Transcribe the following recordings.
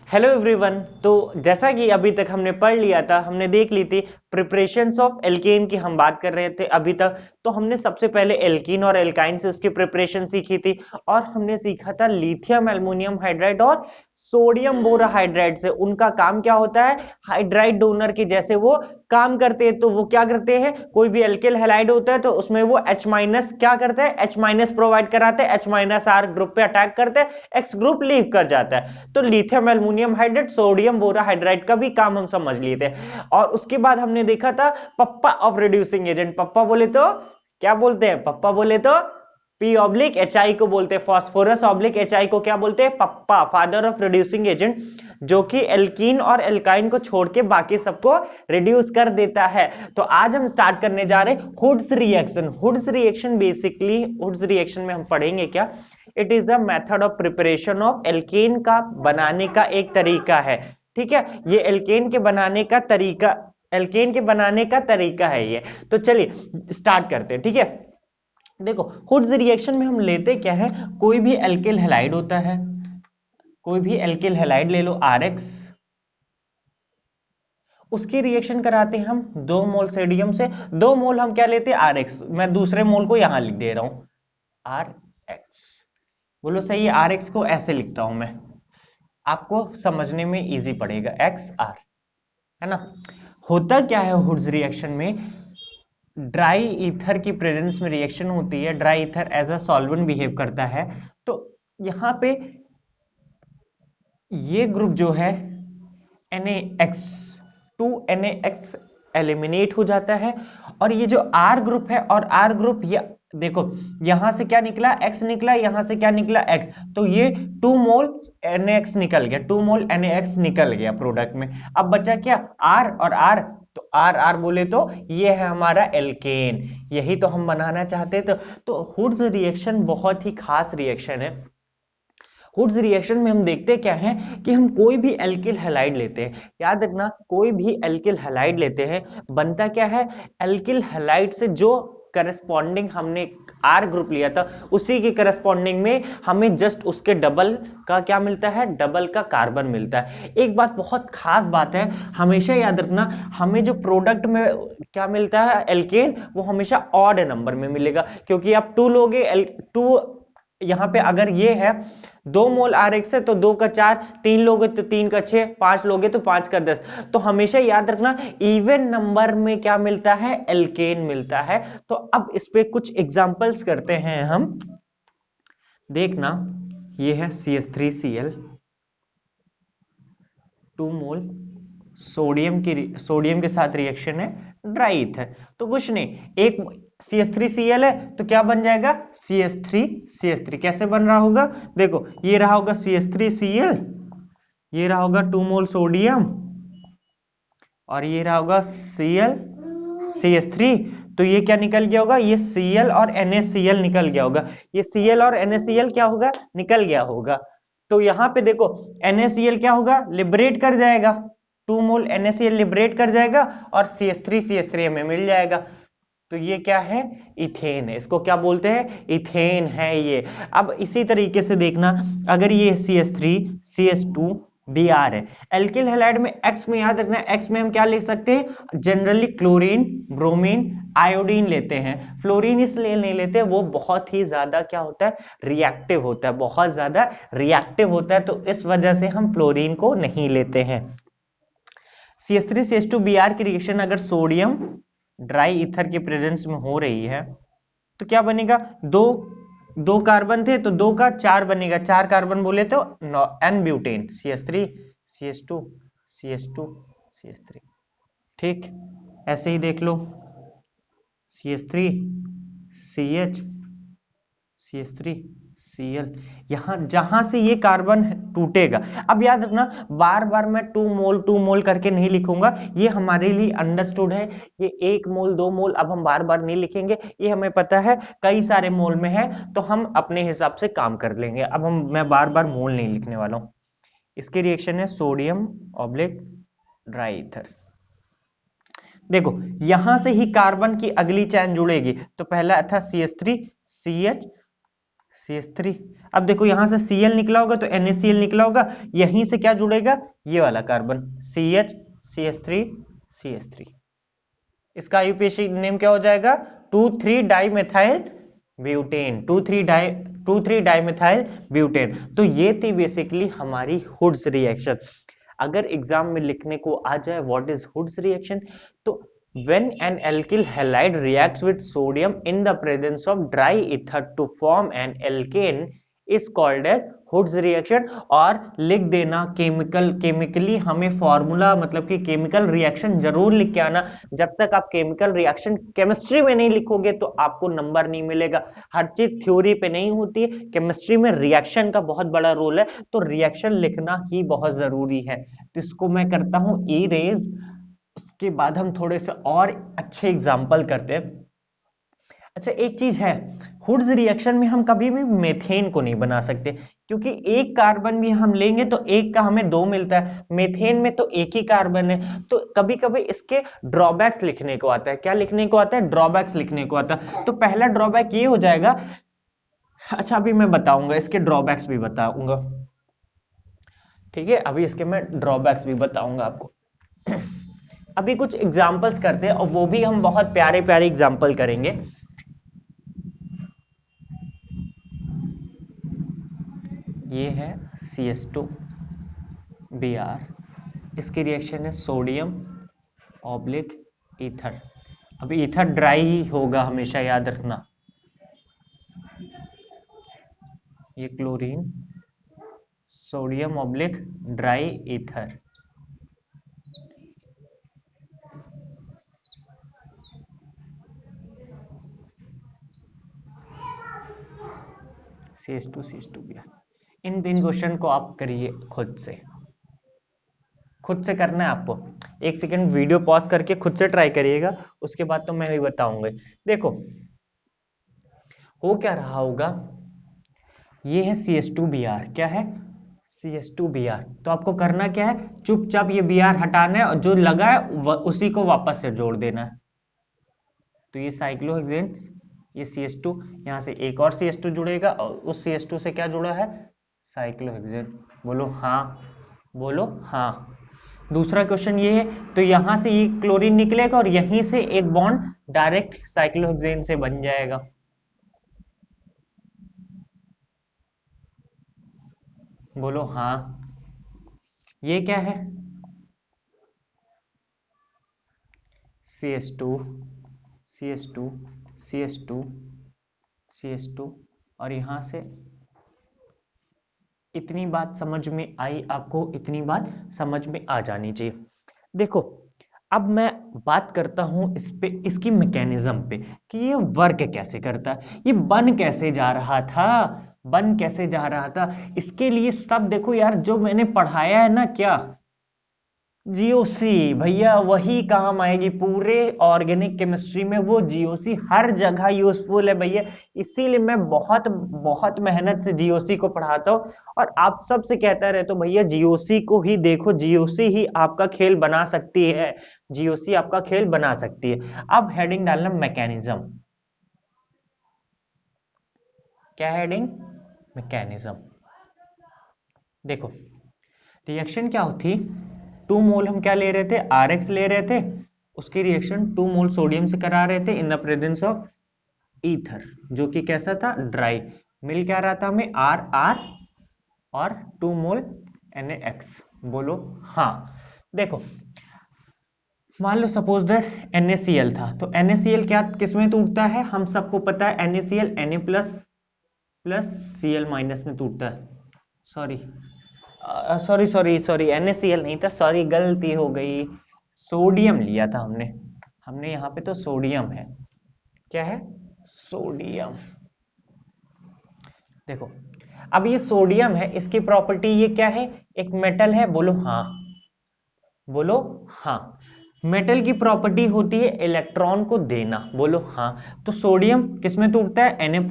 Hello everyone. तो जैसा कि अभी तक हमने पढ़ लिया था, हमने देख ली थी प्रिपरेशंस ऑफ एल्केन की हम बात कर रहे थे अभी तक। तो हमने सबसे पहले एल्कीन और एल्काइन से उसकी प्रिपरेशन सीखी थी और हमने सीखा था लिथियम एल्युमिनियम हाइड्राइड और सोडियम बोराहाइड्राइड से उनका काम क्या होता है, हाइड्राइड डोनर के जैसे वो काम करते हैं। तो वो क्या करते हैं, कोई भी एल्किल हैलाइड होता है तो उसमें वो H- क्या करते हैं, H- प्रोवाइड कराते हैं, H- ग्रुप पे अटैक करते हैं, X ग्रुप लीव कर जाता है। तो लिथियम एल्युमिनियम हाइड्राइड सोडियम बोराहाइड्राइड का भी काम हम समझ लिए थे। और उसके बाद हमने देखा था पप्पा ऑफ रिड्यूसिंग एजेंट। पप्पा बोले तो क्या बोलते हैं, पप्पा बोले तो P/HI को बोलते हैं। फास्फोरस HI को क्या बोलते हैं, पप्पा, फादर ऑफ रिड्यूसिंग एजेंट, जो कि एल्कीन और एल्काइन को छोड़ के बाकी सबको रिड्यूस कर देता है। तो आज हम स्टार्ट करने जा रहे हैं hoods reaction. Hoods reaction basically, hoods reaction में हम पढ़ेंगे क्या, it is a method of preparation of alkene का बनाने का एक तरीका है। ठीक है, ये एल्केन के बनाने का तरीका, एल्केन के बनाने का तरीका है ये। तो चलिए स्टार्ट करते हैं। ठीक है, देखो हुड्स रिएक्शन में हम लेते क्या है, कोई भी एल्किल हैलाइड होता है, कोई भी एल्किल हैलाइड ले लो RX, उसकी रिएक्शन कराते हैं हम 2 मोल सोडियम से। 2 मोल हम क्या लेते हैं, RX। मैं दूसरे मोल को यहां लिख दे रहा हूं RX। बोलो सही है, RX को ऐसे लिखता हूं मैं, आपको समझने में इजी पड़ेगा, XR, है ना। होता क्या है हुड्स रिएक्शन में, ड्राई ईथर की प्रेजेंस में रिएक्शन होती है, dry ether as a solvent behave करता है। तो यहां पे ये ग्रुप जो है NaX, 2NaX एलिमिनेट हो जाता है। और ये जो R ग्रुप है, और R ग्रुप ये देखो, यहां से क्या निकला, X निकला, यहां से क्या निकला, X। तो ये 2 मोल NaX निकल गया, 2 मोल NaX निकल गया प्रोडक्ट में। अब बचा क्या, R और R। तो R R बोले तो ये है हमारा एल्केन, यही तो हम बनाना चाहते थे। तो हुड्स रिएक्शन बहुत ही खास रिएक्शन है। हुड्स रिएक्शन में हम देखते क्या है कि हम कोई भी एल्किल हैलाइड लेते हैं, याद रखना कोई भी एल्किल हैलाइड लेते हैं, बनता क्या है, एल्किल हैलाइड से जो करस्पॉन्डिंग हमने R ग्रुप लिया था उसी के करस्पॉन्डिंग में हमें जस्ट उसके डबल का क्या मिलता है, डबल का कार्बन मिलता है। एक बात बहुत खास बात है, हमेशा याद रखना, हमें जो प्रोडक्ट में क्या मिलता है एल्केन, वो हमेशा ऑड नंबर में मिलेगा। क्योंकि आप 2 लोगे, 2 यहां पे अगर ये है 2 मोल RX है तो 2 का 4, 3 लोगे तो 3 का 6, 5 लोगे तो 5 का 10। तो हमेशा याद रखना इवन नंबर में क्या मिलता है, एल्केन मिलता है। तो अब इस पे कुछ एग्जांपल्स करते हैं हम, देखना। ये है CH3Cl, 2 मोल सोडियम के साथ रिएक्शन है, ड्राई ईथर। तो कुछ नहीं, एक CH3Cl है तो क्या बन जाएगा, CH3 कैसे बन रहा होगा, देखो ये रहा होगा CH3Cl, ये रहा होगा 2 मोल सोडियम, और ये रहा होगा CH3। तो ये क्या निकल गया होगा, ये Cl और NaCl निकल गया होगा, ये Cl और NaCl क्या होगा, निकल गया होगा। तो यहां पे देखो NaCl क्या होगा, लिबरेट कर जाएगा, 2 मोल NaCl लिबरेट कर जाएगा और CH3 हमें मिल जाएगा। तो ये क्या है, इथेन है, इसको क्या बोलते हैं, इथेन है ये। अब इसी तरीके से देखना, अगर ये CH3 CH2 Br है, एल्किल हैलाइड में X में याद रखना, X में हम क्या लिख सकते हैं, जनरली क्लोरीन, ब्रोमीन, आयोडीन लेते हैं। फ्लोरीन इसलिए नहीं लेते, वो बहुत ही ज्यादा क्या होता है, रिएक्टिव होता है, बहुत ज्यादा रिएक्टिव होता है, तो इस वजह से हम फ्लोरीन को नहीं लेते हैं। CH3 CH2 Br की रिएक्शन अगर सोडियम ड्राई ईथर की प्रेजेंस में हो रही है तो क्या बनेगा, दो दो कार्बन थे तो 2 का 4 बनेगा, 4 कार्बन बोले तो N butane, CH3 CH2 CH2 CH3। ठीक, ऐसे ही देख लो CH3 CH CH3 Cl, यहां जहां से ये कार्बन टूटेगा। अब याद रखना, बार बार मैं 2 मोल करके नहीं लिखूंगा, ये हमारे लिए अंडरस्टूड है। ये 1 मोल 2 मोल अब हम बार बार नहीं लिखेंगे, ये हमें पता है कई सारे मोल में है, तो हम अपने हिसाब से काम कर लेंगे। अब मैं बार बार मोल नहीं लिखने वाला हूं। इसकी रिएक्शन है सोडियम ऑब्लिक ड्राई ईथर। देखो यहां से ही कार्बन की अगली चैन जुड़ेगी, तो पहला था CH3 CH CH3। अब देखो यहां से Cl निकला होगा तो NaCl निकला होगा, यहीं से क्या जुड़ेगा, ये वाला कार्बन CH CH3 CH3। इसका आईयूपीएसी नेम क्या हो जाएगा, 2,3 डाइमेथाइल ब्यूटेन, 2,3 डाइमेथाइल ब्यूटेन। तो ये थी बेसिकली हमारी हुड्स रिएक्शन। अगर एग्जाम में लिखने को आ जाए व्हाट इज हुड्स रिएक्शन, तो when an alkyl halide reacts with sodium in the presence of dry ether to form an alkane is called as hoods reaction. और लिख देना केमिकली हमें फॉर्मूला, मतलब कि केमिकल रिएक्शन जरूर लिख के आना। जब तक आप केमिकल रिएक्शन केमिस्ट्री में नहीं लिखोगे तो आपको नंबर नहीं मिलेगा। हर चीज थ्योरी पे नहीं होती है, केमिस्ट्री में रिएक्शन का बहुत बड़ा रोल है, तो रिएक्शन लिखना ही बहुत जरूरी है। तो इसको मैं करता हूं इरेज, उसके बाद हम थोड़े से और अच्छे एग्जाम्पल करते हैं। अच्छा एक चीज है, हुड्स रिएक्शन में हम कभी भी मेथेन को नहीं बना सकते, क्योंकि एक कार्बन भी हम लेंगे तो एक का हमें दो मिलता है, मेथेन में तो एक ही कार्बन है। तो कभी कभी इसके ड्रॉबैक्स लिखने को आता है। क्या लिखने को आता है, ड्रॉबैक्स लिखने को आता है। तो पहला ड्रॉबैक ये हो जाएगा, अच्छा अभी मैं बताऊंगा इसके ड्रॉबैक्स भी बताऊंगा, ठीक है, अभी इसके मैं ड्रॉबैक्स भी बताऊंगा आपको। अभी कुछ एग्जाम्पल्स करते हैं, और वो भी हम बहुत प्यारे प्यारे एग्जाम्पल करेंगे। ये है CH2Br, इसकी रिएक्शन है सोडियम ऑब्लिक ईथर। अब ईथर ड्राई ही होगा हमेशा, याद रखना। ये chlorine, sodium oblique dry ether. CH2Br। इन 3 क्वेश्चन को आप करिए खुद से, खुद से करना है आपको। एक सेकंड वीडियो पॉज करके खुद से ट्राई करिएगा, उसके बाद तो मैं भी बताऊंगा। देखो हो क्या रहा होगा, ये है CH2Br, क्या है CH2Br। तो आपको करना क्या है, चुपचाप ये Br हटाना है और जो लगा है उसी को वापस से जोड़ देना है। तो ये साइक्लोहेक्सेन, ये CH2, यहां से एक और CH2 जुड़ेगा और उस CH2 से क्या जुड़ा है, साइक्लोहेक्सेन। बोलो हाँ, बोलो हाँ। दूसरा क्वेश्चन ये है, तो यहां से ये क्लोरीन निकलेगा और यहीं से एक बॉन्ड डायरेक्ट साइक्लोहेक्सेन से बन जाएगा। बोलो हाँ। ये क्या है, CH2 CH2 CH2 CH2, और यहां से इतनी बात समझ में आई आपको, इतनी बात समझ में आ जानी चाहिए। देखो अब मैं बात करता हूं इस पे, इसकी मैकेनिज्म पे, कि ये वर्क कैसे करता है, ये बन कैसे जा रहा था, बन कैसे जा रहा था। इसके लिए सब देखो यार, जो मैंने पढ़ाया है ना, क्या जीओसी भैया वही काम आएगी पूरे ऑर्गेनिक केमिस्ट्री में, वो जीओसी हर जगह यूजफुल है भैया। इसीलिए मैं बहुत बहुत मेहनत से जीओसी को पढ़ाता हूँ, और आप सबसे कहता रहता हूँ भैया जीओसी को ही देखो, जीओसी ही आपका खेल बना सकती है, जीओसी आपका खेल बना सकती है। अब हेडिंग डालना मैकेनिज्म, क्या हेडिंग, मैकेनिज्म। देखो रिएक्शन क्या होती, 2 मोल हम क्या ले रहे थे, RX ले रहे थे, उसकी रिएक्शन 2 मोल सोडियम से करा रहे थे in the presence of ether, जो कि कैसा था, ड्राई। मिल क्या रहा था हमें, RR और 2 मोल NaX। बोलो हाँ। देखो मान लो सपोज दैट NaCl था, तो NaCl क्या किसमें टूटता है, हम सबको पता है NaCl Na plus Cl minus में टूटता है। सॉरी NaCl नहीं था, सॉरी गलती हो गई, सोडियम लिया था हमने यहाँ पे तो सोडियम है, क्या है, सोडियम। देखो अब ये सोडियम है, इसकी प्रॉपर्टी ये क्या है, एक मेटल है। बोलो हाँ, बोलो हाँ। मेटल की प्रॉपर्टी होती है इलेक्ट्रॉन को देना। बोलो हाँ। तो सोडियम किसमें टूटता है, Na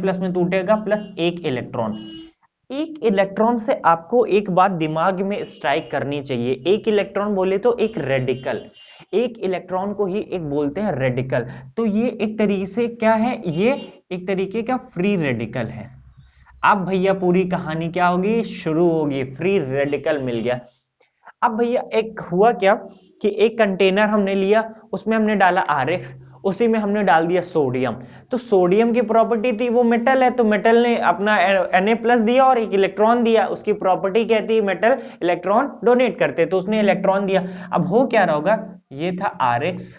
प्लस में टूटेगा, प्लस एक इलेक्ट्रॉन। एक इलेक्ट्रॉन से आपको एक बात दिमाग में स्ट्राइक करनी चाहिए, एक इलेक्ट्रॉन बोले तो एक रेडिकल, एक इलेक्ट्रॉन को ही एक बोलते हैं रेडिकल। तो ये एक तरीके से क्या है, ये एक तरीके का फ्री रेडिकल है। अब भैया पूरी कहानी क्या होगी, शुरू होगी, फ्री रेडिकल मिल गया। अब भैया एक हुआ क्या कि एक कंटेनर हमने लिया, उसमें हमने डाला RX, उसी में हमने डाल दिया सोडियम। तो सोडियम की प्रॉपर्टी थी, वो मेटल है, तो मेटल ने अपना Na+ दिया और एक इलेक्ट्रॉन दिया। उसकी प्रॉपर्टी कहती है मेटल इलेक्ट्रॉन डोनेट करते, तो उसने इलेक्ट्रॉन दिया। अब हो क्या रहा होगा, ये था RX,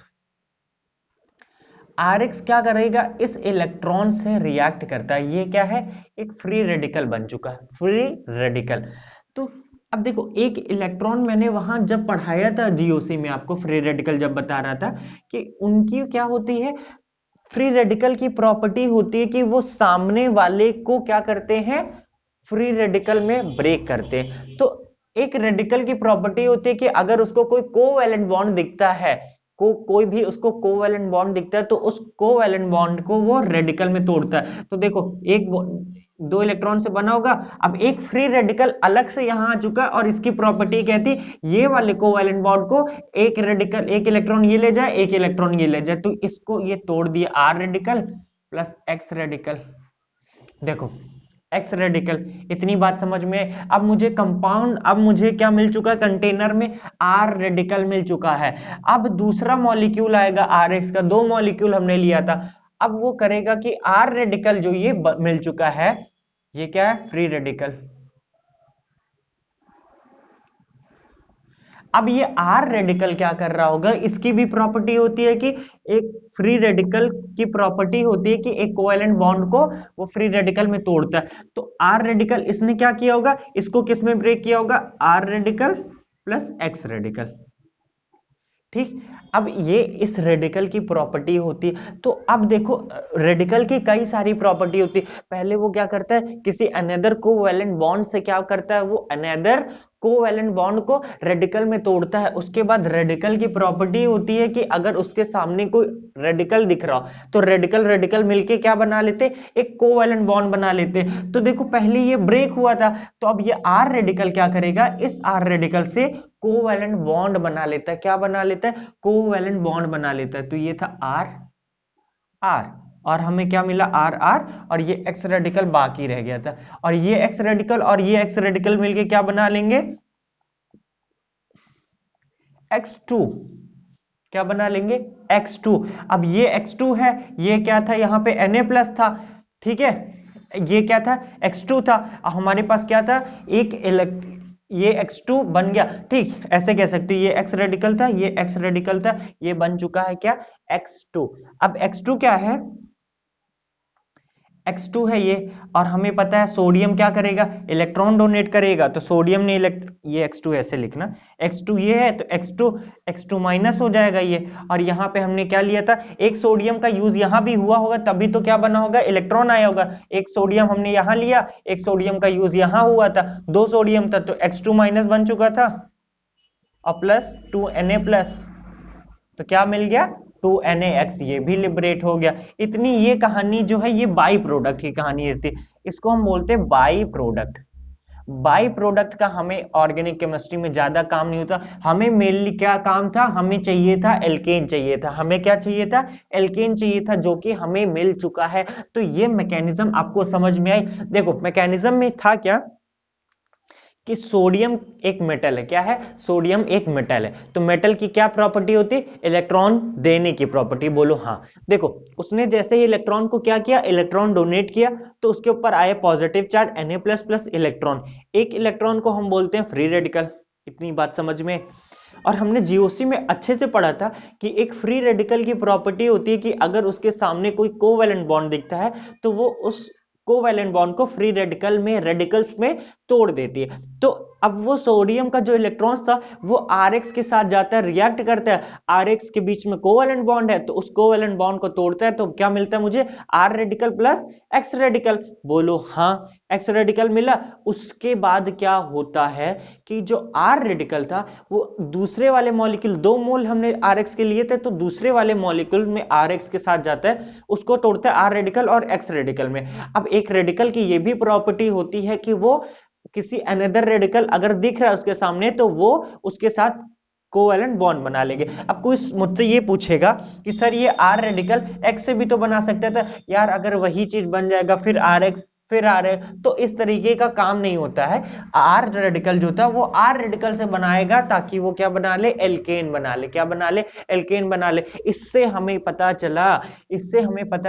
RX क्या करेगा, इस इलेक्ट्रॉन से रिएक्ट करता है। ये क्या है, एक फ्री रेडिकल बन चुका है, फ्री रेडिकल। तो अब देखो, एक इलेक्ट्रॉन मैंने वहां जब पढ़ाया था जीओसी में, आपको फ्री रेडिकल जब बता रहा था कि उनकी क्या होती है, फ्री रेडिकल की प्रॉपर्टी होती है कि वो सामने वाले को क्या करते हैं, फ्री रेडिकल में ब्रेक करते हैं। तो एक रेडिकल की प्रॉपर्टी होती है कि अगर उसको कोई कोवैलेंट बॉन्ड दिखता है, कोई भी उसको कोवैलेंट बॉन्ड दिखता है, तो उस कोवैलेंट बॉन्ड को वो रेडिकल में तोड़ता है। तो देखो, एक दो इलेक्ट्रॉन से बना होगा, अब एक फ्री रेडिकल अलग से यहां आ चुका है, और इसकी प्रॉपर्टी कहती ये वाले कोवैलेंट बॉन्ड को एक रेडिकल, एक इलेक्ट्रॉन ये ले जाए, एक इलेक्ट्रॉन ये ले जाए, तो इसको ये तोड़ दिया, R radical plus X radical. देखो, X रेडिकल, इतनी बात समझ में। अब मुझे कंपाउंड, अब मुझे क्या मिल चुका है, कंटेनर में R रेडिकल मिल चुका है। अब दूसरा मॉलिक्यूल आएगा RX का, दो मॉलिक्यूल हमने लिया था। अब वो करेगा कि R रेडिकल जो ये मिल चुका है, ये क्या है, फ्री रेडिकल। अब ये R रेडिकल क्या कर रहा होगा, इसकी भी प्रॉपर्टी होती है कि एक फ्री रेडिकल की प्रॉपर्टी होती है कि एक कोवैलेंट बॉन्ड को वो फ्री रेडिकल में तोड़ता है। तो R रेडिकल इसने क्या किया होगा, इसको किस में ब्रेक किया होगा, R radical plus X radical. ठीक, अब ये इस रेडिकल की प्रॉपर्टी होती है। तो अब देखो, रेडिकल की कई सारी प्रॉपर्टी होती है। पहले वो क्या करता है, किसी अनदर कोवैलेंट बॉन्ड से क्या करता है, वो अनदर कोवैलेंट बॉन्ड को रेडिकल में तोड़ता है। उसके बाद रेडिकल की प्रॉपर्टी होती है कि अगर उसके सामने कोई रेडिकल दिख रहा हो, तो रेडिकल रेडिकल मिलके क्या बना लेते, एक कोवैलेंट बॉन्ड बना लेते। तो देखो, पहले ये ब्रेक हुआ था, तो अब ये R रेडिकल क्या करेगा, इस R रेडिकल से कोवैलेंट बॉन्ड बना लेता है। क्या बना लेता है, कोवैलेंट बॉन्ड बना लेता है। तो ये था R R, और हमें क्या मिला, R R, और ये X रेडिकल बाकी रह गया था। और ये X रेडिकल और ये X रेडिकल मिलके क्या बना लेंगे, X2। क्या बना लेंगे, X2। अब ये X2 है, ये क्या था, यहां पे Na+ था, ठीक है, ये क्या था, X2 था। अब हमारे पास क्या था, एक ये X2 बन गया। ठीक, ऐसे कह सकते हो, ये X रेडिकल था, ये X रेडिकल था, ये बन चुका है क्या, X2। अब X2 क्या है, X2 है ये, और हमें पता है सोडियम क्या करेगा, इलेक्ट्रॉन डोनेट करेगा। तो सोडियम ने ये X2 ऐसे लिखना, X2 ये है, तो X2 माइनस हो जाएगा ये। और यहाँ पे हमने क्या लिया था, एक सोडियम का यूज यहाँ भी हुआ होगा, तभी तो क्या बना होगा, इलेक्ट्रॉन आया होगा। एक सोडियम हमने यहाँ लिया, एक सोडियम का यूज यहाँ हुआ था, दो सोडियम था, तो X2 माइनस बन चुका था, और प्लस 2Na+, तो क्या मिल गया, 2NaX, ये भी लिबरेट हो गया। इतनी ये कहानी जो है, ये बाई प्रोडक्ट की कहानी रहती है, इसको हम बोलते हैं बाई प्रोडक्ट। बाई प्रोडक्ट का हमें ऑर्गेनिक केमिस्ट्री में ज्यादा काम नहीं होता। हमें मेनली क्या काम था, हमें चाहिए था एल्केन, चाहिए था हमें, क्या चाहिए था, एल्केन चाहिए था, जो कि हमें मिल चुका है। तो ये मैकेनिज्म आपको समझ में आई। देखो, मैकेनिज्म में था क्या कि सोडियम एक मेटल है, क्या है, सोडियम एक मेटल है। तो मेटल की क्या प्रॉपर्टी होती है, इलेक्ट्रॉन देने की प्रॉपर्टी, बोलो हाँ। देखो, उसने जैसे ही इलेक्ट्रॉन को क्या किया, इलेक्ट्रॉन डोनेट किया, तो उसके ऊपर आया positive charge Na+ plus electron. एक इलेक्ट्रॉन को हम बोलते हैं फ्री रेडिकल। इतनी बात समझ में। और हमने जीओसी में अच्छे से पढ़ा था कि एक फ्री रेडिकल की प्रॉपर्टी होती है कि अगर उसके सामने कोई कोवैलेंट बॉन्ड दिखता है, तो वो उस कोवैलेंट बॉन्ड को फ्री रेडिकल में, रेडिकल्स में तोड़ देती है। तो अब वो सोडियम का जो इलेक्ट्रॉन्स था, वो RX के साथ जाता है, रिएक्ट करता है, RX के बीच में कोवैलेंट बॉन्ड है, तो उस कोवैलेंट बॉन्ड को तोड़ता है, तो क्या मिलता है मुझे, R radical plus X radical. बोलो हाँ, X रेडिकल मिला। उसके बाद क्या होता है कि जो R रेडिकल था, वो दूसरे वाले मॉलिक्यूल, 2 मोल हमने RX के लिए थे, तो दूसरे वाले मॉलिक्यूल में RX के साथ जाता है, उसको तोड़ता है R रेडिकल और X रेडिकल में। अब एक रेडिकल की ये भी प्रॉपर्टी होती है कि वो किसी अनदर रेडिकल अगर दिख रहा है उसके सामने, तो वो उसके साथ कोवैलेंट बॉन्ड बना लेंगे। अब कोई मुझसे ये पूछेगा कि सर, ये R रेडिकल X से भी तो बना सकता था। यार, अगर वही चीज बन जाएगा, फिर RX फिर आर है, तो इस तरीके का काम नहीं होता है। आर रेडिकल जो था वो आर रेडिकल से बनाएगा ताकि वो क्या बना ले, एल्केन बना ले, क्या बना ले, एल्केन बना ले। इससे हमें पता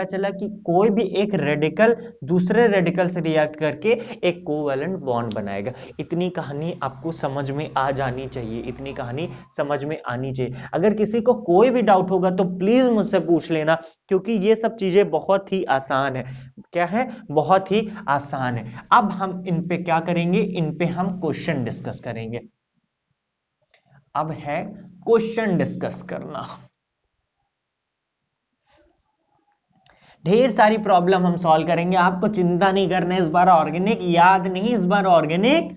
चला कि कोई भी एक रेडिकल दूसरे रेडिकल से रिएक्ट करके एक कोवैलेंट बॉन्ड बनाएगा। इतनी कहानी आपको समझ में आ जानी चाहिए, इतनी कहानी समझ में आनी चाहिए। अगर किसी को कोई भी डाउट होगा तो प्लीज मुझसे पूछ लेना, क्योंकि ये सब चीजें बहुत ही आसान है। क्या है, बहुत ही आसान है। अब हम इन पे क्या करेंगे, इन पे हम क्वेश्चन डिस्कस करेंगे। अब है क्वेश्चन डिस्कस करना। ढेर सारी प्रॉब्लम हम सॉल्व करेंगे, आपको चिंता नहीं करना। इस बार ऑर्गेनिक याद नहीं, इस बार ऑर्गेनिक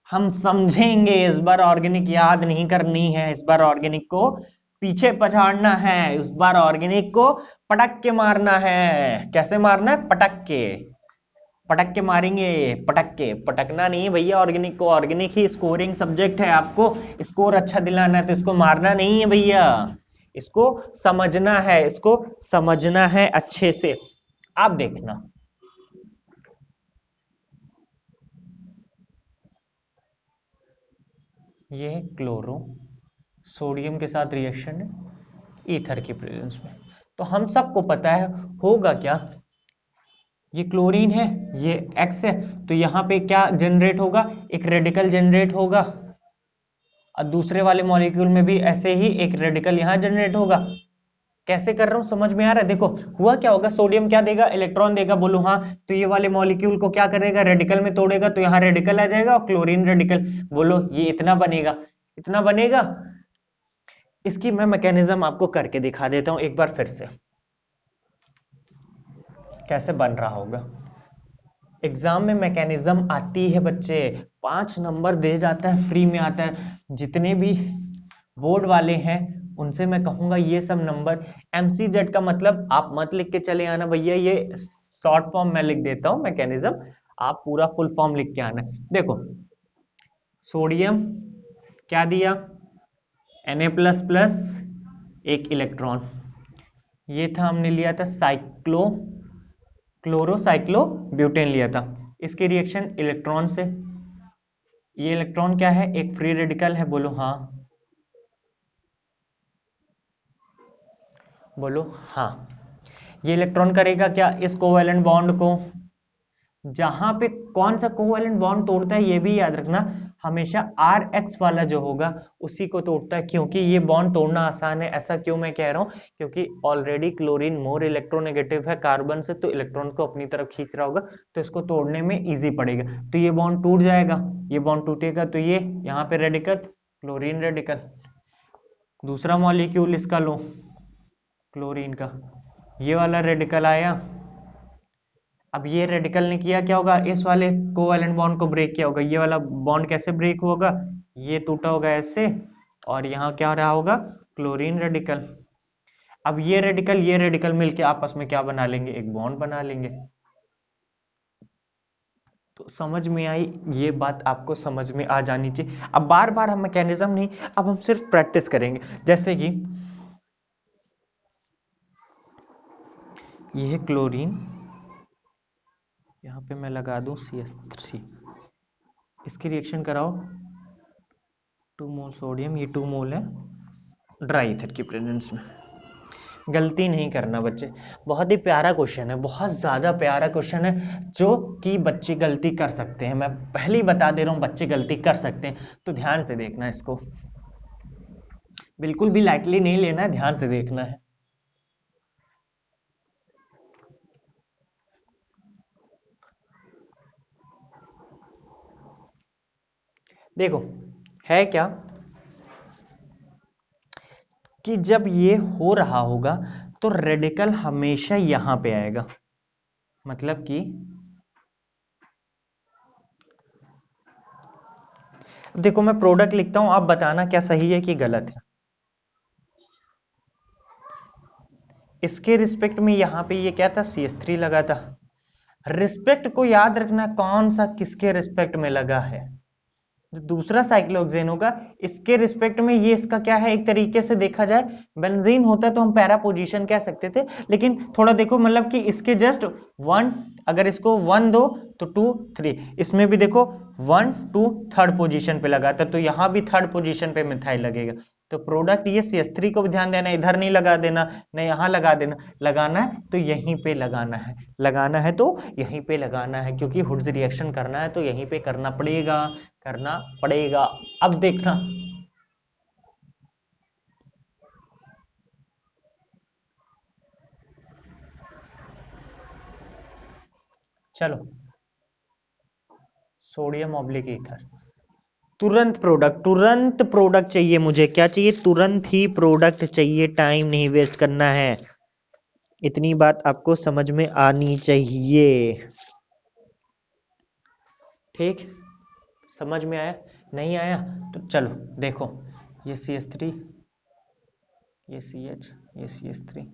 हम समझेंगे। इस बार ऑर्गेनिक याद नहीं करनी है, इस बार ऑर्गेनिक को पीछे पछाड़ना है, इस बार ऑर्गेनिक को पटक के मारना है। कैसे मारना है, पटक के, पटक के मारेंगे, पटक के, पटकना नहीं है भैया ऑर्गेनिक को। ऑर्गेनिक ही स्कोरिंग सब्जेक्ट है, आपको स्कोर अच्छा दिलाना है, तो इसको मारना नहीं है भैया, इसको समझना है, इसको समझना है अच्छे से। आप देखना, ये है क्लोरो, सोडियम के साथ रिएक्शन है ईथर की प्रेजेंस में। तो हम सबको पता है होगा क्या, ये क्लोरीन है, ये X है, तो यहां पे क्या जनरेट होगा, एक रेडिकल जनरेट होगा, और दूसरे वाले मॉलिक्यूल में भी ऐसे ही एक रेडिकल यहां जनरेट होगा। कैसे कर रहा हूं, समझ में आ रहा है। देखो हुआ क्या होगा, सोडियम क्या देगा, इलेक्ट्रॉन देगा, बोलो हाँ, तो ये वाले मॉलिक्यूल को क्या करेगा, रेडिकल में तोड़ेगा, तो यहाँ रेडिकल आ जाएगा और क्लोरीन रेडिकल, बोलो ये इतना बनेगा, इतना बनेगा। इसकी मैं मैकेनिज्म आपको करके दिखा देता हूं एक बार फिर से, कैसे बन रहा होगा। एग्जाम में मैकेनिज्म आती है बच्चे, 5 नंबर दे जाता है, फ्री में आता है। जितने भी बोर्ड वाले हैं उनसे मैं कहूंगा ये सब नंबर, MCZ का मतलब आप मत लिख के चले आना भैया, ये शॉर्ट फॉर्म मैं लिख देता हूं मैकेनिज्म, आप पूरा फुल फॉर्म लिख के आना। देखो सोडियम क्या दिया, Na++ एक इलेक्ट्रॉन, ये था हमने लिया था क्लोरोसाइक्लो ब्यूटेन लिया था। इसकी रिएक्शन इलेक्ट्रॉन से, ये इलेक्ट्रॉन क्या है, एक फ्री रेडिकल है, बोलो हाँ, बोलो हाँ। ये इलेक्ट्रॉन करेगा क्या, इस कोवैलेंट बॉन्ड को, जहां पे कौन सा कोवैलेंट बॉन्ड तोड़ता है ये भी याद रखना, हमेशा RX वाला जो होगा उसी को तोड़ता है, क्योंकि ये बॉन्ड तोड़ना आसान है। ऐसा क्यों मैं कह रहा हूं, क्योंकि ऑलरेडी क्लोरीन मोर इलेक्ट्रोनेगेटिव है कार्बन से, तो इलेक्ट्रॉन को अपनी तरफ खींच रहा होगा, तो इसको तोड़ने में इजी पड़ेगा, तो ये बॉन्ड टूट जाएगा। ये बॉन्ड टूटेगा तो ये यहाँ पे रेडिकल, क्लोरीन रेडिकल, दूसरा मॉलिक्यूल इसका लो, क्लोरीन का, ये वाला रेडिकल आया। अब ये रेडिकल ने किया क्या होगा, इस वाले कोवैलेंट बॉन्ड को ब्रेक किया होगा। ये वाला बॉन्ड कैसे ब्रेक होगा, ये टूटा होगा ऐसे, और यहाँ क्या रहा होगा, क्लोरीन रेडिकल। अब ये रेडिकल मिलके आपस में क्या बना लेंगे, एक बॉन्ड बना लेंगे। तो समझ में आई ये बात, आपको समझ में आ जानी चाहिए। अब बार बार हम मैकेनिज्म नहीं, अब हम सिर्फ प्रैक्टिस करेंगे। जैसे कि ये है क्लोरीन, यहां पे मैं लगा दूं CH3, इसकी रिएक्शन कराओ, 2 मोल सोडियम, ये 2 मोल है ड्राई ईथर की प्रेजेंस में। गलती नहीं करना बच्चे, बहुत ही प्यारा क्वेश्चन है, बहुत ज्यादा प्यारा क्वेश्चन है, जो कि बच्चे गलती कर सकते हैं। मैं पहले ही बता दे रहा हूं, बच्चे गलती कर सकते हैं, तो ध्यान से देखना, इसको बिल्कुल भी लाइटली नहीं लेना है, ध्यान से देखना है। देखो है क्या कि जब ये हो रहा होगा तो रेडिकल हमेशा यहां पे आएगा, मतलब कि देखो मैं प्रोडक्ट लिखता हूं, आप बताना क्या सही है कि गलत है। इसके रिस्पेक्ट में यहां पे ये क्या था, CH3 लगा था। रिस्पेक्ट को याद रखना, कौन सा किसके रिस्पेक्ट में लगा है, जो दूसरा साइक्लोहेक्सेन होगा इसके रिस्पेक्ट में ये इसका क्या है, एक तरीके से देखा जाए बेंजीन होता तो हम पैरा पोजीशन कह सकते थे, लेकिन थोड़ा देखो मतलब कि इसके जस्ट 1, अगर इसको 1 दो तो 2 3, इसमें भी देखो 1 2 थर्ड पोजीशन पे लगाता तो यहां भी थर्ड पोजीशन पे मिथाइल लगेगा। तो प्रोडक्ट ये CH3 को भी ध्यान देना, इधर नहीं लगा देना, न यहां लगा देना, लगाना है तो यहीं पे लगाना है, लगाना है तो यहीं पे लगाना है, क्योंकि हुड्स रिएक्शन करना है तो यहीं पे करना पड़ेगा, करना पड़ेगा। अब देखना चलो, सोडियम ऑब्लिक ईथर, तुरंत प्रोडक्ट चाहिए मुझे, क्या चाहिए, तुरंत ही प्रोडक्ट चाहिए, टाइम नहीं वेस्ट करना है, इतनी बात आपको समझ में आनी चाहिए। ठीक, समझ में आया, नहीं आया तो चलो देखो, ये CH3, ये CH, ये CH3,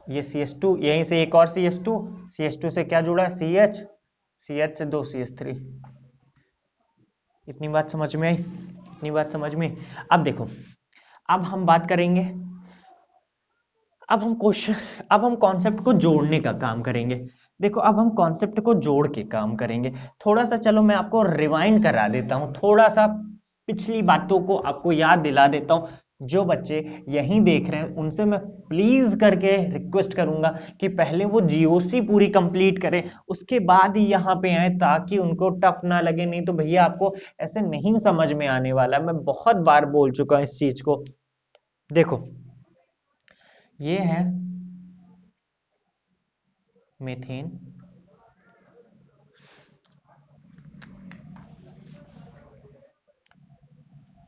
ये CH2, यहीं से एक और CH2, CH2 से क्या जुड़ा है CH, CH से 2 CH3। इतनी बात समझ में आई, इतनी बात समझ में। अब देखो, अब हम बात करेंगे, अब हम कॉन्सेप्ट को जोड़ने का काम करेंगे। देखो अब हम कॉन्सेप्ट को जोड़ के काम करेंगे, थोड़ा सा चलो मैं आपको रिवाइंड करा देता हूं, थोड़ा सा पिछली बातों को आपको याद दिला देता हूं। जो बच्चे यहीं देख रहे हैं उनसे मैं प्लीज करके रिक्वेस्ट करूंगा कि पहले वो GOC पूरी कंप्लीट करें, उसके बाद ही यहाँ पे आए, ताकि उनको टफ ना लगे, नहीं तो भैया आपको ऐसे नहीं समझ में आने वाला। मैं बहुत बार बोल चुका हूं इस चीज को। देखो ये है मीथेन,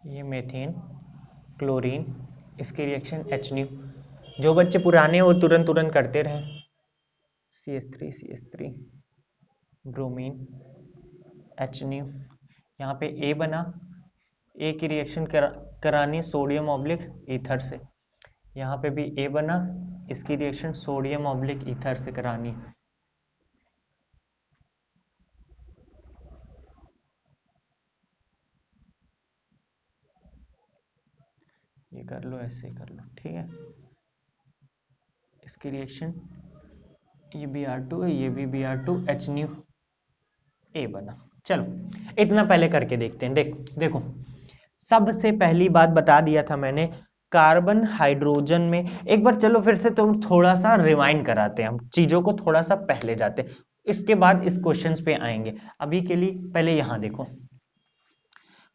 ये मीथेन, क्लोरीन, इसकी रिएक्शन HNO। जो बच्चे पुराने वो तुरंत तुरंत करते रहे, CH3 ब्रोमीन, HNO, यहाँ पे A बना, A की रिएक्शन करानी सोडियम ऑब्लिक ईथर से, यहाँ पे भी A बना, इसकी रिएक्शन सोडियम ऑब्लिक ईथर से करानी। ये कर लो, ऐसे कर लो, ठीक है। इसकी रिएक्शन, ये Br2 है, ये भी Br2, HNO A बना। चलो इतना पहले करके देखते हैं। देखो सबसे पहली बात बता दिया था मैंने, कार्बन हाइड्रोजन में, एक बार चलो फिर से तुम थोड़ा सा रिवाइंड कराते हैं, हम चीजों को थोड़ा सा पहले जाते हैं, इसके बाद इस क्वेश्चंस पे आएंगे। अभी के लिए पहले यहां देखो,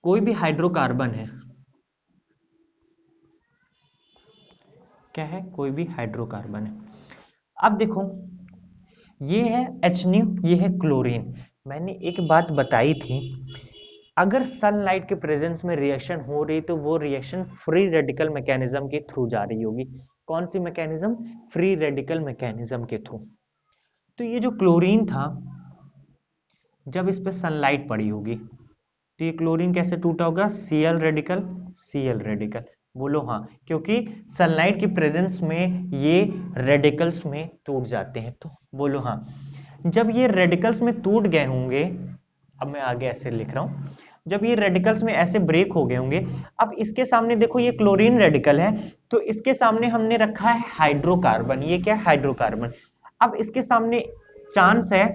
कोई भी हाइड्रोकार्बन है, क्या है, कोई भी हाइड्रोकार्बन है। अब देखो ये है HNO, ये है क्लोरीन। मैंने एक बात बताई थी, अगर सनलाइट के प्रेजेंस में रिएक्शन हो रही तो वो रिएक्शन फ्री रेडिकल मैकेनिज्म के थ्रू जा रही होगी। कौन सी मैकेनिज्म, फ्री रेडिकल मैकेनिज्म के थ्रू। तो ये जो क्लोरीन था, जब इस पे सनलाइट पड़ी होगी तो ये क्लोरीन कैसे टूटा होगा, Cl रेडिकल, Cl रेडिकल। बोलो हाँ, क्योंकि सनलाइट की प्रेजेंस में ये रेडिकल्स में टूट जाते हैं, तो बोलो हाँ। जब ये रेडिकल्स में टूट गए होंगे, अब मैं आगे ऐसे लिख रहा हूं, जब ये रेडिकल्स में ऐसे ब्रेक हो गए होंगे, अब इसके सामने देखो ये क्लोरीन रेडिकल है, तो इसके सामने हमने रखा है हाइड्रोकार्बन, ये क्या है, हाइड्रोकार्बन। अब इसके सामने चांस है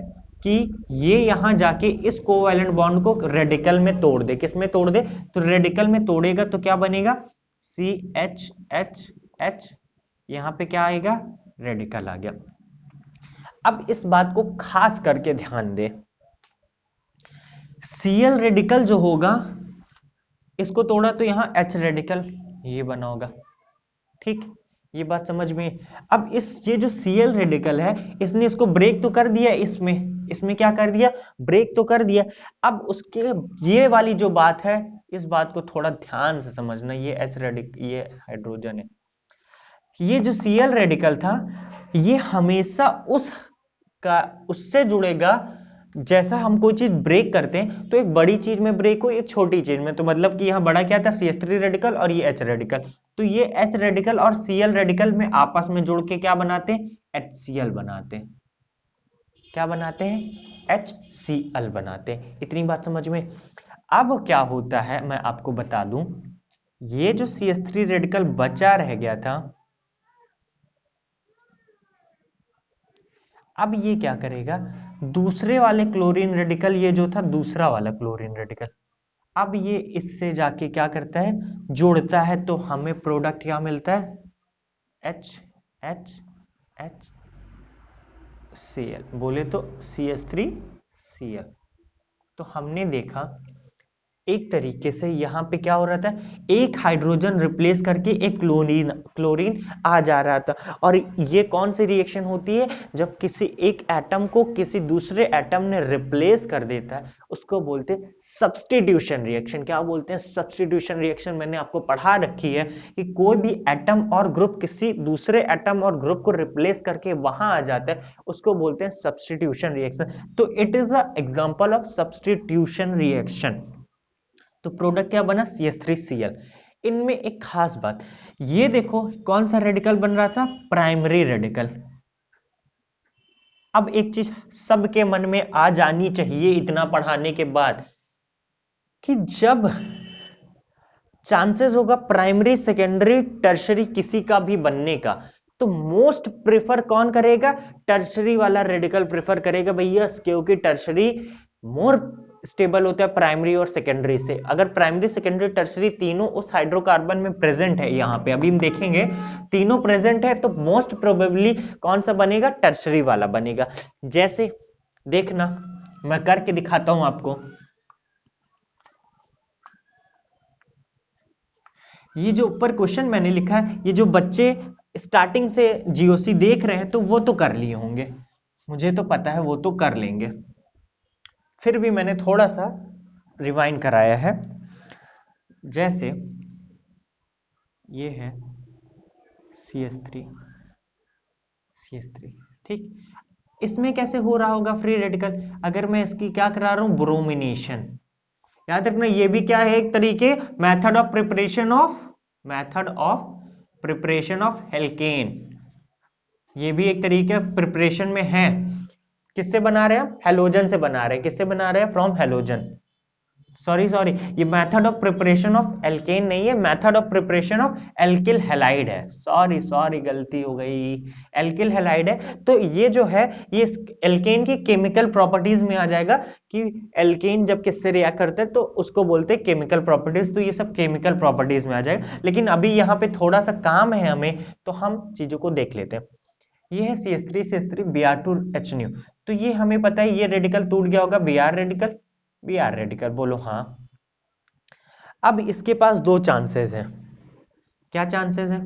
कि ये यहां जाके इस कोवैलेंट बॉन्ड को रेडिकल में तोड़ दे, किस में तोड़ दे, तो रेडिकल में तोड़ेगा तो क्या बनेगा, CHHH, यहां पे क्या आएगा, रेडिकल आ गया। अब इस बात को खास करके ध्यान दे, Cl रेडिकल जो होगा, इसको तोड़ा तो यहां H रेडिकल ये बना होगा, ठीक, ये बात समझ में। अब ये जो Cl रेडिकल है, इसने इसको ब्रेक तो कर दिया, इसमें क्या कर दिया, ब्रेक तो कर दिया। अब उसके ये वाली जो बात है, इस बात को थोड़ा ध्यान से समझना, ये H रेडिकल, ये हाइड्रोजन है, ये जो Cl रेडिकल था, ये हमेशा उससे जुड़ेगा, जैसा हम कोई चीज ब्रेक करते हैं तो एक बड़ी चीज में ब्रेक हो, एक छोटी चीज में, तो मतलब कि यहां बड़ा क्या था, CH3 रेडिकल और ये H रेडिकल, तो ये H रेडिकल और Cl रेडिकल में आपस में जुड़ के क्या बनाते हैं, HCl बनाते हैं, क्या बनाते हैं, HCl बनाते हैं। इतनी बात समझ में। अब क्या होता है मैं आपको बता दूं, ये जो CH3 रेडिकल बचा रह गया था, अब ये क्या करेगा, दूसरे वाले क्लोरीन रेडिकल, ये जो था दूसरा वाला क्लोरीन रेडिकल, अब ये इससे जाके क्या करता है, जोड़ता है, तो हमें प्रोडक्ट क्या मिलता है, H H H Cl, बोले तो CH3Cl। तो हमने देखा एक तरीके से यहां पे क्या हो रहा था, एक हाइड्रोजन रिप्लेस करके एक क्लोरीन क्लोरीन आ जा रहा था। और ये कौन सी रिएक्शन होती है, जब किसी एक एटम को किसी दूसरे एटम ने रिप्लेस कर देता है, उसको बोलते हैं सब्स्टिट्यूशन रिएक्शन। क्या बोलते हैं, सब्स्टिट्यूशन रिएक्शन। मैंने आपको पढ़ा रखी है कि कोई भी एटम और ग्रुप किसी दूसरे एटम और ग्रुप को रिप्लेस करके वहां आ जाता है, उसको बोलते हैं सब्स्टिट्यूशन रिएक्शन। तो it is a example of substitution reaction. तो प्रोडक्ट क्या बना, CH3Cl। इनमें एक खास बात, ये देखो कौन सा रेडिकल बन रहा था, प्राइमरी रेडिकल। अब एक चीज सबके मन में आ जानी चाहिए इतना पढ़ाने के बाद, कि जब चांसेस होगा प्राइमरी सेकेंडरी टर्शरी किसी का भी बनने का, तो मोस्ट प्रेफर कौन करेगा, टर्शरी वाला रेडिकल प्रेफर करेगा भैया, क्योंकि टर्शरी मोर स्टेबल होता है प्राइमरी और सेकेंडरी से। अगर प्राइमरी सेकेंडरी टर्शरी तीनों उस हाइड्रोकार्बन में प्रेजेंट है, यहां पे अभी हम देखेंगे तीनों प्रेजेंट है, तो मोस्ट प्रोबेबली कौन सा बनेगा, टर्शरी वाला बनेगा। जैसे देखना, मैं करके दिखाता हूं आपको। ये जो ऊपर क्वेश्चन मैंने लिखा है, ये जो बच्चे स्टार्टिंग से जीओसी देख रहे हैं तो वो तो कर लिए होंगे, मुझे तो पता है वो तो कर लेंगे, फिर भी मैंने थोड़ा सा रिवाइंड कराया है। जैसे ये है CH3 ठीक, इसमें कैसे हो रहा होगा फ्री रेडिकल, अगर मैं इसकी क्या करा रहा हूं, ब्रोमिनेशन। याद रखना ये भी क्या है, एक तरीके method of preparation of alkene, ये भी एक तरीके प्रिपरेशन में है। किससे बना रहे हैं, हेलोजन से बना रहे हैं। किससे बना रहे हैं, फ्रॉम हेलोजन। सॉरी ये method of preparation of alkene नहीं है, method of preparation of alkyl halide है। सॉरी गलती हो गई, एल्किल हैलाइड है। तो ये जो है, ये एल्केन की केमिकल प्रॉपर्टीज में आ जाएगा, कि एल्केन जब किससे रिएक्ट करते हैं तो उसको बोलते हैं केमिकल प्रॉपर्टीज। तो ये सब केमिकल प्रॉपर्टीज में आ जाएगा, लेकिन अभी यहाँ पे थोड़ा सा काम है हमें, तो हम चीजों को देख लेते हैं। ये है CH3 Br2H। तो ये हमें पता है, ये रेडिकल टूट गया होगा, Br रेडिकल, बोलो हाँ। अब इसके पास दो चांसेस हैं। क्या चांसेस हैं,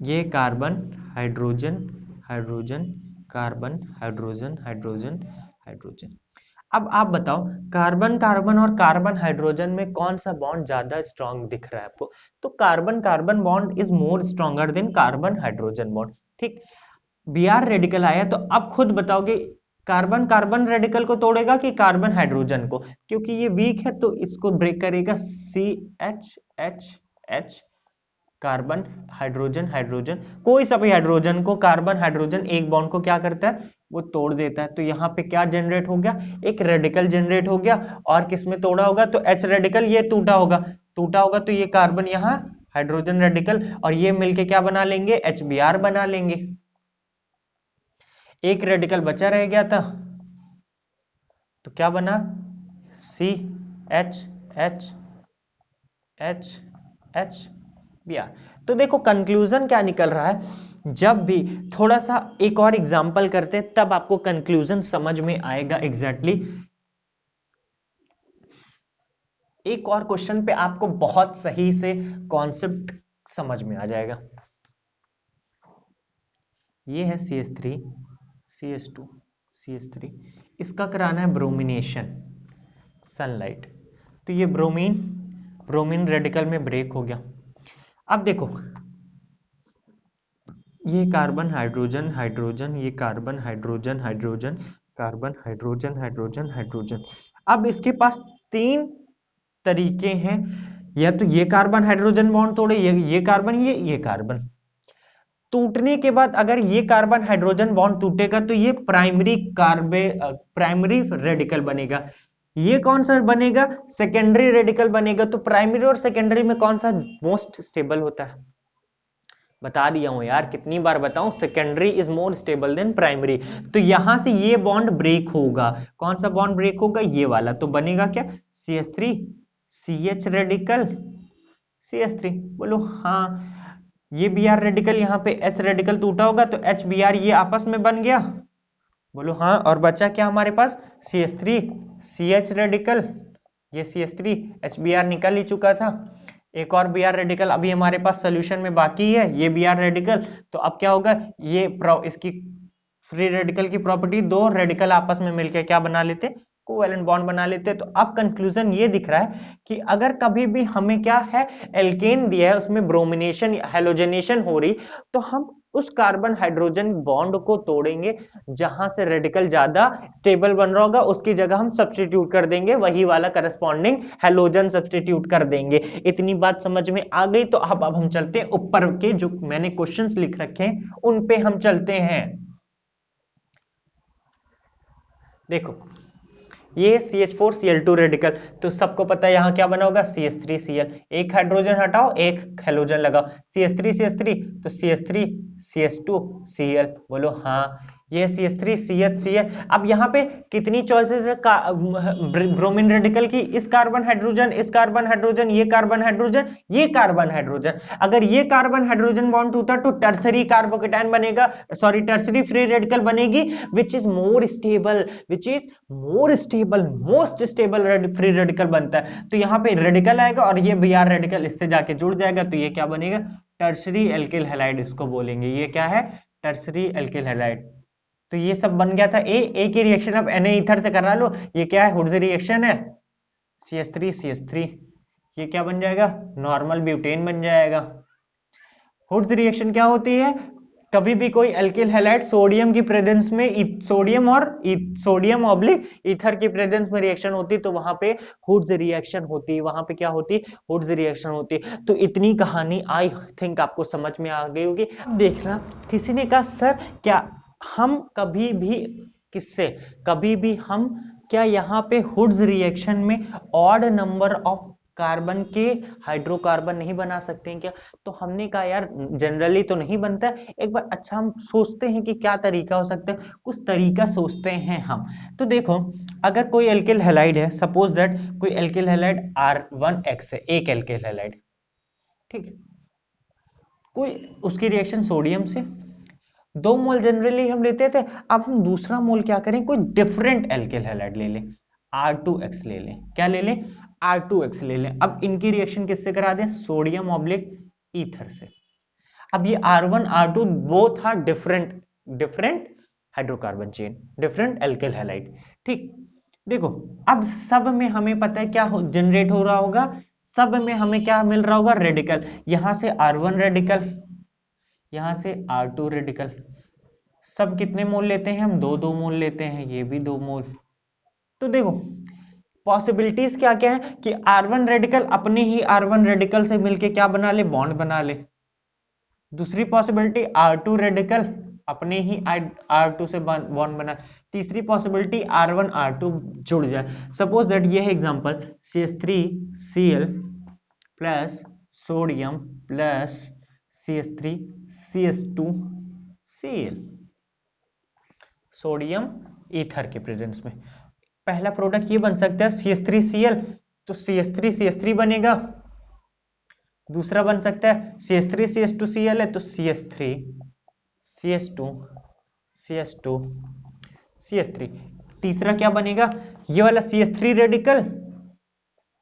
ये carbon hydrogen hydrogen, carbon hydrogen hydrogen hydrogen. अब आप बताओ, कार्बन कार्बन और कार्बन हाइड्रोजन में कौन सा बॉन्ड ज्यादा स्ट्रांग दिख रहा है आपको, तो carbon carbon bond is more stronger than carbon hydrogen bond. ठीक, Br रेडिकल आया, तो अब खुद बताओगे कार्बन कार्बन रेडिकल को तोड़ेगा कि कार्बन हाइड्रोजन को, क्योंकि ये वीक है तो इसको ब्रेक करेगा CH कार्बन हाइड्रोजन हाइड्रोजन, कोई सा भी हाइड्रोजन को कार्बन हाइड्रोजन एक बॉन्ड को क्या करता है, वो तोड़ देता है। तो यहाँ पे क्या जनरेट हो गया, एक रेडिकल जनरेट हो गया। और किसमें तोड़ा होगा, तो H रेडिकल ये टूटा होगा तो ये कार्बन यहाँ हाइड्रोजन रेडिकल, और ये मिलके क्या बना लेंगे, HBr बना लेंगे। एक रेडिकल बचा रह गया था, तो क्या बना, CHHHBr। तो देखो कंक्लूजन क्या निकल रहा है, जब भी थोड़ा सा एक और एग्जांपल करते हैं तब आपको कंक्लूजन समझ में आएगा एग्जैक्टली। एक और क्वेश्चन पे आपको बहुत सही से कॉन्सेप्ट समझ में आ जाएगा। ये है CH3 CH2 CH3, इसका कराना है ब्रोमिनेशन, सनलाइट। तो ये ब्रोमीन रेडिकल में ब्रेक हो गया। अब देखो, ये कार्बन हाइड्रोजन हाइड्रोजन, ये carbon hydrogen hydrogen, carbon hydrogen hydrogen hydrogen. अब इसके पास तीन तरीके हैं, या तो ये कार्बन हाइड्रोजन बॉन्ड तोड़े, ये कार्बन, ये कार्बन। टूटने के बाद अगर ये कार्बन हाइड्रोजन बॉन्ड टूटेगा तो ये प्राइमरी रेडिकल बनेगा। ये कौन सा बनेगा, सेकेंडरी रेडिकल बनेगा। तो प्राइमरी और सेकेंडरी में कौन सा मोस्ट स्टेबल होता है, बता दिया हूं यार, कितनी बार बताऊं, secondary is more stable then primary. तो यहां से ये बॉन्ड ब्रेक होगा, कौन सा बॉन्ड ब्रेक होगा, ये वाला। तो बनेगा क्या, CH3 CH रेडिकल CH3, बोलो हाँ। ये Br रेडिकल, यहाँ पे H रेडिकल टूटा होगा तो HBr ये आपस में बन गया, बोलो हाँ। और बचा क्या हमारे पास, CH3 CH रेडिकल, ये CH3 HBr निकल ही चुका था। एक और Br रेडिकल अभी हमारे पास सोल्यूशन में बाकी है, ये Br रेडिकल। तो अब क्या होगा, ये इसकी फ्री रेडिकल की प्रॉपर्टी, दो रेडिकल आपस में मिलकर क्या बना लेते, कोवैलेंट बॉन्ड बना लेते हैं। तो अब कंक्लूजन ये दिख रहा है कि अगर कभी भी हमें क्या है, एल्केन दिया है, उसमें ब्रोमिनेशन हेलोजनेशन हो रही, तो हम उस कार्बन हाइड्रोजन बॉन्ड को तोड़ेंगे, जहां से रेडिकल ज्यादा स्टेबल बन रहा होगा उसकी जगह हम सब्स्टिट्यूट कर देंगे, वही वाला करस्पॉन्डिंग हेलोजन सब्स्टिट्यूट कर देंगे। इतनी बात समझ में आ गई। तो अब हम चलते हैं ऊपर के जो मैंने क्वेश्चंस लिख रखे हैं उन पे हम चलते हैं। देखो ये CH4Cl2 रेडिकल, तो सबको पता है यहां क्या बना होगा, CH3Cl, एक हाइड्रोजन हटाओ एक हेलोजन लगाओ, CH3CH3 तो CH3CH2Cl, बोलो हाँ। ये CH3CHCl। अब यहाँ पे कितनी चॉइसेस है ब्रोमीन रेडिकल की, इस कार्बन हाइड्रोजन, इस कार्बन हाइड्रोजन, ये कार्बन हाइड्रोजन, ये कार्बन हाइड्रोजन। अगर ये कार्बन हाइड्रोजन बॉन्ड टूटा तो टर्सरी कार्बोकेटायन बनेगा, सॉरी टर्सरी फ्री रेडिकल बनेगी, which is more stable, which is more stable, most stable free radical बनता है। तो यहाँ पे रेडिकल आएगा और ये Br रेडिकल इससे जाके जुड़ जाएगा, तो ये क्या बनेगा, टर्सरी एल्किल हैलाइड इसको बोलेंगे। ये क्या है, टर्सरी एल्किल हैलाइड। तो ये सब बन गया था ए की रिएक्शन। अब Na ईथर से करा लो, ये क्या है, हुड्स रिएक्शन है, CH3CH3, ये क्या बन जाएगा, नॉर्मल ब्यूटेन बन जाएगा। हुड्स रिएक्शन क्या होती है, कभी भी कोई एल्किल हैलाइड सोडियम की प्रेजेंस में, सोडियम और सोडियम ऑब्लिक ईथर की प्रेजेंस में रिएक्शन होती, तो वहां पे हुड्स रिएक्शन होती, वहां पे क्या होती, हुड्स रिएक्शन होती। तो इतनी कहानी आई थिंक आपको समझ में आ गई होगी। अब देखना, किसी ने कहा सर क्या हम कभी भी, किससे, कभी भी हम क्या यहाँ पे हुड्स रिएक्शन में ऑड नंबर ऑफ कार्बन के हाइड्रोकार्बन नहीं बना सकते हैं क्या। तो हमने कहा यार जनरली तो नहीं बनता है, एक बार अच्छा हम सोचते हैं कि क्या तरीका हो सकता है, कुछ तरीका सोचते हैं हम। तो देखो अगर कोई एल्किल हैलाइड है, सपोज दैट कोई एल्किल हैलाइड R1X है, एक एल्किल हैलाइड, ठीक, कोई उसकी रिएक्शन सोडियम से, 2 मोल जनरली हम लेते थे, अब हम दूसरा मोल क्या करें, कोई डिफरेंट एल्किल हैलाइड ले लें, R2X ले लें, क्या ले लें, R2X ले लें। अब इनकी रिएक्शन किससे करा दें, सोडियम ऑब्लिक ईथर से। अब ये R1 R2 both are different different hydrocarbon chain, different alkyl halide, ठीक। देखो अब सब में हमें पता है क्या जनरेट हो रहा होगा, सब में हमें क्या मिल रहा होगा, रेडिकल। यहां से R1 रेडिकल, यहां से R2 रेडिकल, सब कितने मोल लेते हैं हम, 2-2 मोल लेते हैं, ये भी 2 मोल। तो देखो पॉसिबिलिटीज क्या क्या है कि R1 रेडिकल अपने ही R1 रेडिकल से मिलके क्या बना ले, बॉन्ड बना ले। दूसरी पॉसिबिलिटी R2 रेडिकल अपने ही R2 से बॉन्ड बना। तीसरी पॉसिबिलिटी R1 R2 जुड़ जाए। सपोज दैट ये है example, CH3Cl plus sodium plus CH3CH2Cl, sodium ether के प्रेजेंस में। पहला प्रोडक्ट ये बन सकता है CH3Cl, तो CH3CH3 बनेगा। दूसरा बन सकता है CH3CH2Cl है तो CH3CH2CH2CH3। तीसरा क्या बनेगा, ये वाला CH3 रेडिकल,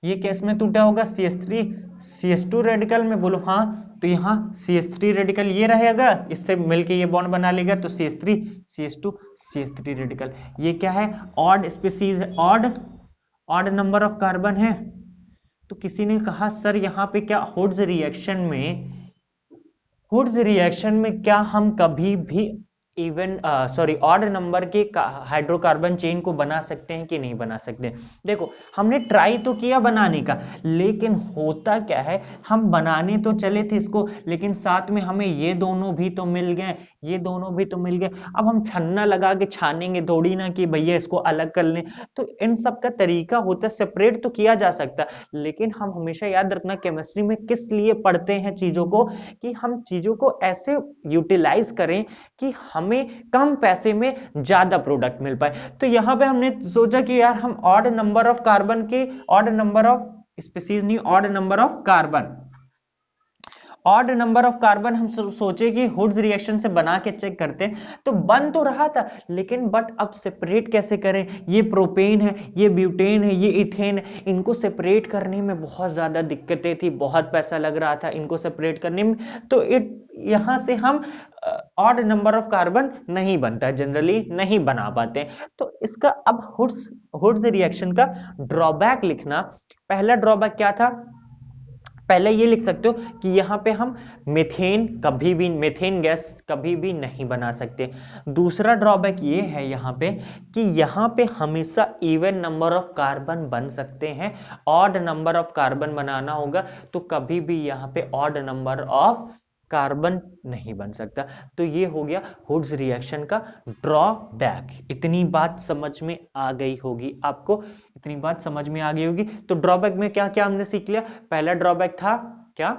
ये केस में टूटा होगा CH3CH2 रेडिकल में, बोलो हाँ। तो यहाँ CH3 रेडिकल ये रहेगा, इससे मिलके ये बॉन्ड बना लेगा, तो CH3CH2CH3 रेडिकल। ये क्या है, odd species, odd number of carbon है। तो किसी ने कहा सर यहाँ पे क्या हुड्स रिएक्शन में क्या हम कभी भी इवन ऑड नंबर के हाइड्रोकार्बन चेन को बना सकते हैं कि नहीं बना सकते। देखो हमने ट्राई तो किया बनाने का, लेकिन होता क्या है, हम बनाने तो चले थे इसको, लेकिन साथ में हमें ये दोनों भी तो मिल गए, ये दोनों भी तो मिल गए। अब हम छन्ना लगा के छानेंगे थोड़ी ना कि भैया इसको अलग कर लें। तो इन सब का तरीका होता है, सेपरेट तो किया जा सकता है, लेकिन हम हमेशा याद रखना केमिस्ट्री में किस लिए पढ़ते हैं चीजों को, कि हम चीजों को ऐसे यूटिलाइज करें कि हमें कम पैसे में ज्यादा प्रोडक्ट मिल पाए। तो यहाँ पे हमने सोचा कि यार हम ऑड नंबर ऑफ कार्बन के, ऑड नंबर ऑफ स्पीसीज नहीं, odd number of carbon, odd number of carbon हम सोचे कि हुड्स रिएक्शन से बना के चेक करते हैं, तो बन तो रहा था, लेकिन बट अब सेपरेट कैसे करें? ये प्रोपेन है, ये ब्यूटेन है, ये इथेन है, इनको सेपरेट करने में बहुत ज्यादा दिक्कतें थी, बहुत पैसा लग रहा था इनको सेपरेट करने में। तो यहां से हम ऑड नंबर ऑफ कार्बन नहीं बनता है, जनरली नहीं बना पाते हैं। तो इसका अब हुड्स रिएक्शन का ड्रॉबैक लिखना, पहला ड्रॉबैक क्या था? पहले ये लिख सकते हो कि यहां पे हम मीथेन कभी भी, मीथेन गैस कभी भी नहीं बना सकते। दूसरा ड्रॉबैक ये है यहां पे कि यहां पे हमेशा इवन नंबर ऑफ कार्बन बन सकते हैं, ऑड नंबर ऑफ कार्बन बनाना होगा तो कभी भी यहां पे ऑड नंबर ऑफ कार्बन नहीं बन सकता। तो ये हो गया हुड्स रिएक्शन का ड्रॉबैक। इतनी बात समझ में आ गई होगी आपको, इतनी बात समझ में आ गई होगी। तो ड्रॉबैक में क्या क्या हमने सीख लिया? पहला ड्रॉबैक था क्या?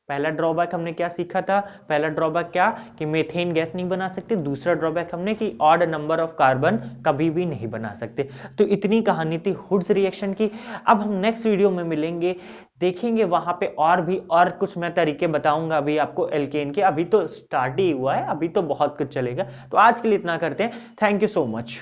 पहला ड्रॉबैक हमने क्या सीखा था? पहला ड्रॉबैक क्या कि मीथेन गैस नहीं बना सकते। दूसरा ड्रॉबैक हमने कि ऑड नंबर ऑफ कार्बन कभी भी नहीं बना सकते। तो इतनी कहानी थी हुड्स रिएक्शन की। अब हम नेक्स्ट वीडियो में मिलेंगे, देखेंगे वहां पे और भी और कुछ मैं तरीके बताऊंगा अभी आपको एल्केन के। अभी तो स्टार्ट ही हुआ है, अभी तो बहुत कुछ चलेगा। तो आज के लिए इतना करते हैं। Thank you so much.